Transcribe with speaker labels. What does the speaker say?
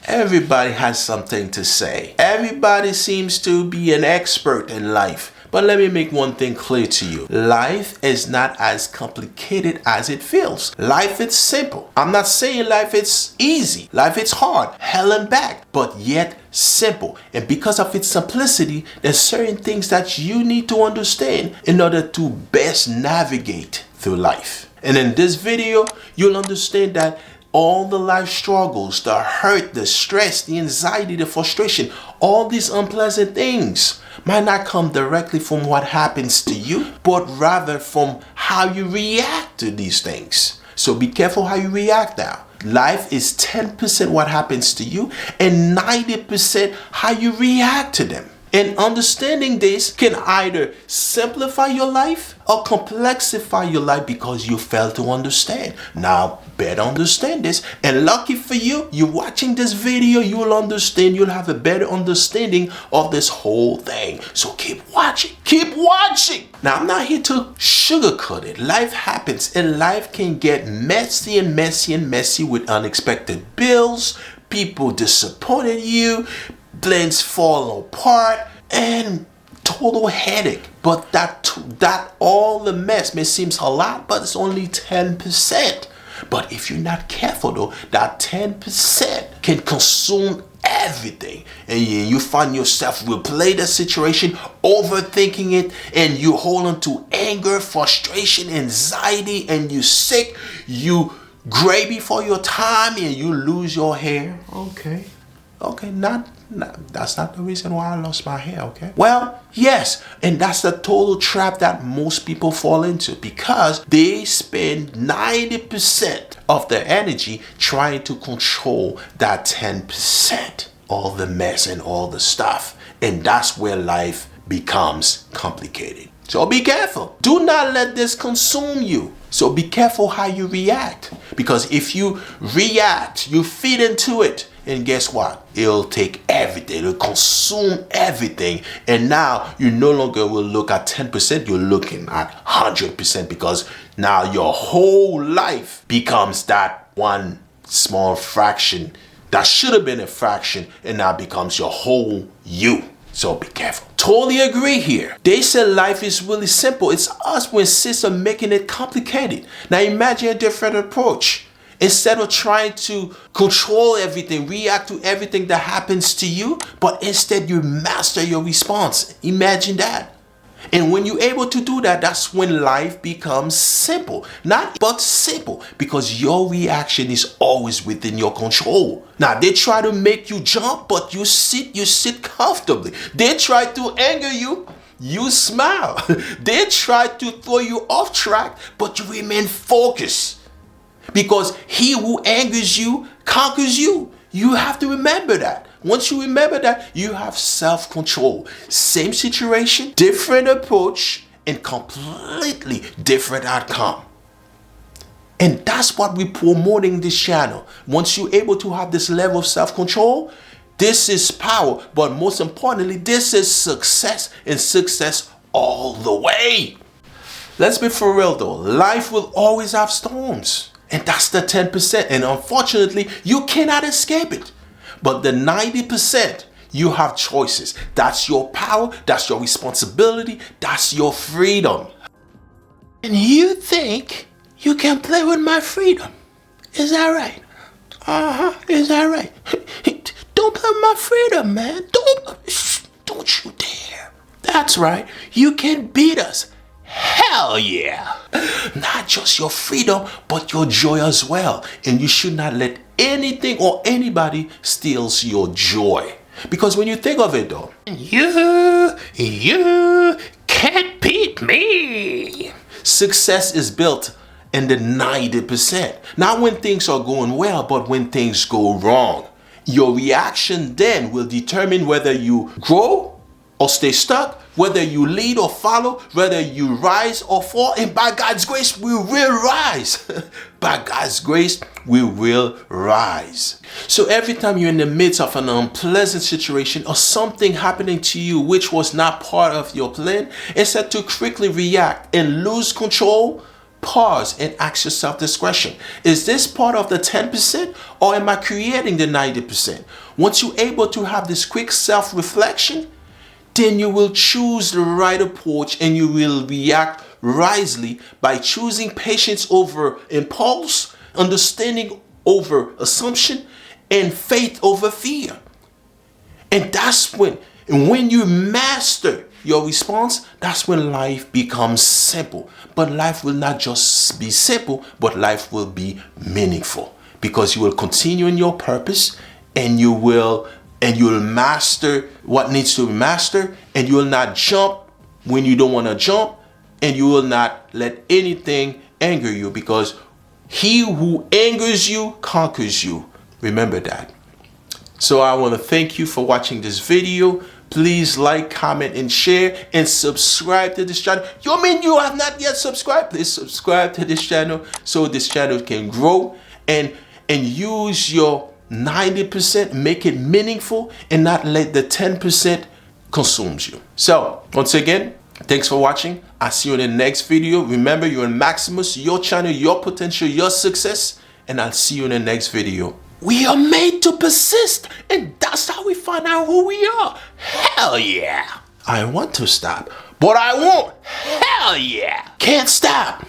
Speaker 1: Everybody has something to say. Everybody seems to be an expert in life. But let me make one thing clear to you. Life is not as complicated as it feels. Life is simple. I'm not saying life is easy. Life is hard, hell and back, but yet simple. And because of its simplicity, there's certain things that you need to understand in order to best navigate through life. And in this video, you'll understand that all the life struggles, the hurt, the stress, the anxiety, the frustration, all these unpleasant things might not come directly from what happens to you, but rather from how you react to these things. So be careful how you react now. Life is 10% what happens to you and 90% how you react to them. And understanding this can either simplify your life or complexify your life because you fail to understand. Now, better understand this. And lucky for you, you're watching this video, you'll understand, you'll have a better understanding of this whole thing. So keep watching, keep watching. Now, I'm not here to sugarcoat it. Life happens and life can get messy and messy and messy with unexpected bills, people disappointed you, plans fall apart, and total headache. But that all the mess may seem a lot, but it's only 10%. But if you're not careful though, that 10% can consume everything, and you find yourself replay the situation, overthinking it, and you hold on to anger, frustration, anxiety, and you sick, you gray before your time, and you lose your hair. Okay, that's not the reason why I lost my hair, okay? Well, yes, and that's the total trap that most people fall into because they spend 90% of their energy trying to control that 10%, all the mess and all the stuff. And that's where life becomes complicated. So be careful. Do not let this consume you. So be careful how you react, because if you react, you feed into it, and guess what? It'll take everything, it'll consume everything, and now you no longer will look at 10%, you're looking at 100%, because now your whole life becomes that one small fraction that should have been a fraction, and now becomes your whole you. So be careful. Totally agree here. They said life is really simple. It's us who insist on making it complicated. Now imagine a different approach. Instead of trying to control everything, react to everything that happens to you, but instead you master your response. Imagine that. And when you're able to do that, that's when life becomes simple. Not but simple, because your reaction is always within your control. Now, they try to make you jump, but you sit comfortably. They try to anger you, you smile. They try to throw you off track, but you remain focused. Because he who angers you conquers you. You have to remember that. Once you remember that, you have self-control. Same situation, different approach, and completely different outcome. And that's what we're promoting this channel. Once you're able to have this level of self-control, this is power. But most importantly, this is success, and success all the way. Let's be for real though. Life will always have storms. And that's the 10%. And unfortunately, you cannot escape it. But the 90%, you have choices. That's your power. That's your responsibility. That's your freedom. And you think you can play with my freedom. Is that right? Is that right? Don't play with my freedom, man. Don't you dare. That's right. You can beat us. Hell yeah. Not just your freedom, but your joy as well. And you should not let anything or anybody steals your joy. Because when you think of it though, you can't beat me. Success is built in the 90%. Not when things are going well, but when things go wrong. Your reaction then will determine whether you grow or stay stuck, whether you lead or follow, whether you rise or fall, and by God's grace, we will rise. By God's grace, we will rise. So every time you're in the midst of an unpleasant situation or something happening to you which was not part of your plan, instead to quickly react and lose control, pause and ask yourself this question. Is this part of the 10% or am I creating the 90%? Once you're able to have this quick self-reflection, then you will choose the right approach and you will react wisely by choosing patience over impulse, understanding over assumption, and faith over fear. And that's when you master your response, that's when life becomes simple. But life will not just be simple, but life will be meaningful, because you will continue in your purpose, and you'll master what needs to be mastered, and you will not jump when you don't want to jump, and you will not let anything anger you, because he who angers you conquers you. Remember that. So I want to thank you for watching this video. Please like, comment, and share, and subscribe to this channel. You mean you have not yet subscribed? Please subscribe to this channel so this channel can grow, and use your 90%, make it meaningful, and not let the 10% consume you. So once again, thanks for watching. I'll see you in the next video. Remember, you're in Maximus, your channel, your potential, your success, and I'll see you in the next video. We are made to persist, and that's how we find out who we are. Hell yeah. I want to stop, but I won't. Hell yeah. Can't stop.